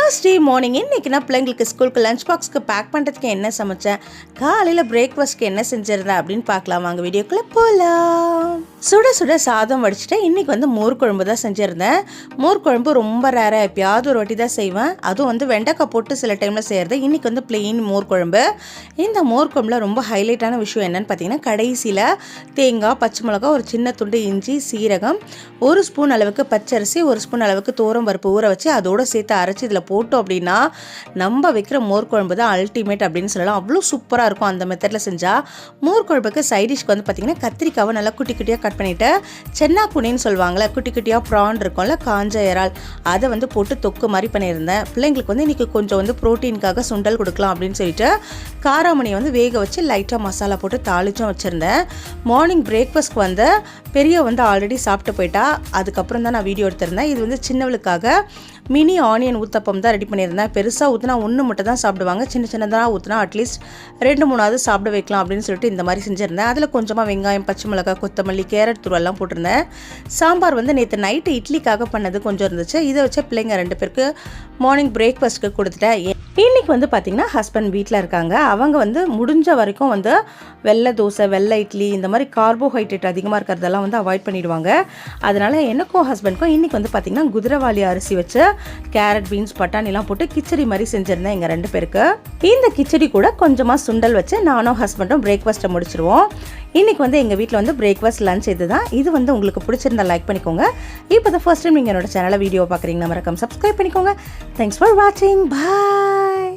Thursday morning இன்றைக்கி நான் பிள்ளைங்களுக்கு ஸ்கூலுக்கு லஞ்ச் பாக்ஸ்க்கு பேக் பண்ணுறதுக்கு என்ன சமைச்சேன், காலையில் பிரேக்ஃபாஸ்ட்க்கு என்ன செஞ்சுருந்தேன் அப்படின்னு பார்க்கலாம். வாங்க வீடியோக்குள்ளே போகலாம். சுட சுட சாதம் வடிச்சிட்டு இன்றைக்கி மோர் குழம்பு தான் செஞ்சுருந்தேன். மோர் குழம்பு ரொம்ப ரேராக எப்பயாவது ஒரு வாட்டி தான் செய்வேன். அதுவும் வெண்டைக்காய் போட்டு சில டைமில் செய்கிறது. இன்றைக்கி பிளெயின் மோர் குழம்பு. இந்த மோர் குழம்புல ரொம்ப ஹைலைட்டான விஷயம் என்னென்னு பார்த்தீங்கன்னா, கடைசியில் தேங்காய், பச்சை மிளகா, ஒரு சின்ன துண்டு இஞ்சி, சீரகம், 1 ஸ்பூன் அளவுக்கு பச்சரிசி, 1 ஸ்பூன் அளவுக்கு தோரம் பருப்பு ஊற வச்சு அதோடு சேர்த்து அரைச்சி இதில் போட்டோம் அப்படின்னா நம்ம வைக்கிற மோர் குழம்பு தான் அல்டிமேட் அப்படின்னு சொல்லலாம். அவ்வளோ சூப்பராக இருக்கும் அந்த மெத்தடில் செஞ்சால். மோர் குழம்புக்கு சைடிஷ்க்கு பார்த்திங்கன்னா கத்திரிக்காவை நல்லா குட்டி குட்டியாக கட் பண்ணிவிட்டு, சென்னாக்குனின்னு சொல்லுவாங்களே, குட்டி குட்டியாக ப்ரான் இருக்கும்ல, காஞ்ச இறால், அதை போட்டு தொக்கு மாதிரி பண்ணியிருந்தேன். பிள்ளைங்களுக்கு இன்றைக்கி கொஞ்சம் ப்ரோட்டீனுக்காக சுண்டல் கொடுக்கலாம் அப்படின்னு சொல்லிட்டு காராமணியை வேக வச்சு லைட்டாக மசாலா போட்டு தாளிச்சும் வச்சுருந்தேன். மார்னிங் பிரேக்ஃபாஸ்ட்க்கு பெரிய ஆல்ரெடி சாப்பிட்டு போயிட்டா. அதுக்கப்புறம் தான் நான் வீடியோ எடுத்திருந்தேன். இது சின்னவளுக்காக மினி ஆனியன் ஊத்தப்பம் தான் ரெடி பண்ணியிருந்தேன். பெருசாக ஊற்றினா 1 மட்டும் தான் சாப்பிடுவாங்க. சின்ன சின்னதாக ஊற்றினா அட்லீஸ்ட் 2-3 சாப்பிட வைக்கலாம் அப்படின்னு சொல்லிட்டு இந்த மாதிரி செஞ்சுருந்தேன். அதில் கொஞ்சமாக வெங்காயம், பச்சை மிளகாய், கொத்தமல்லி, கேரட் துருவெல்லாம் போட்டிருந்தேன். சாம்பார் நேற்று நைட்டு இட்லிக்காக பண்ணது கொஞ்சம் இருந்துச்சு. இதை வச்சு பிள்ளைங்க 2 பேருக்கு மார்னிங் பிரேக்ஃபாஸ்ட்டுக்கு கொடுத்துட்டேன். இன்றைக்கி பார்த்தீங்கன்னா ஹஸ்பண்ட் வீட்டில் இருக்காங்க. அவங்க முடிஞ்ச வரைக்கும் வெள்ளை தோசை, வெள்ளை இட்லி, இந்த மாதிரி கார்போஹைட்ரேட் அதிகமாக இருக்கிறதெல்லாம் அவாய்ட் பண்ணிடுவாங்க. அதனால் எனக்கும் ஹஸ்பண்டுக்கும் இன்றைக்கி பார்த்திங்கன்னா குதிரைவாலி அரிசி வச்சு கேரட், பீன்ஸ், பட்டாணிலாம் போட்டு கிச்சடி மாதிரி செஞ்சுருந்தேன் எங்கள் 2 பேருக்கு. இந்த கிச்சடி கூட கொஞ்சமாக சுண்டல் வச்சு நானும் ஹஸ்பண்டும் பிரேக்ஃபாஸ்ட்டை முடிச்சிருவோம். இன்றைக்கி எங்கள் வீட்டில் பிரேக்ஃபாஸ்ட் லஞ்ச் இது தான். இது உங்களுக்கு பிடிச்சிருந்தா லைக் பண்ணிக்கோங்க. இப்போ தான் ஃபர்ஸ்ட் டைம் நீங்கள் என்னோட சேனலை வீடியோ பார்க்குறீங்கன்னா மறக்காம சப்ஸ்கிரைப் பண்ணிக்கோங்க. தேங்க்ஸ் ஃபார் வாட்சிங். பாய்.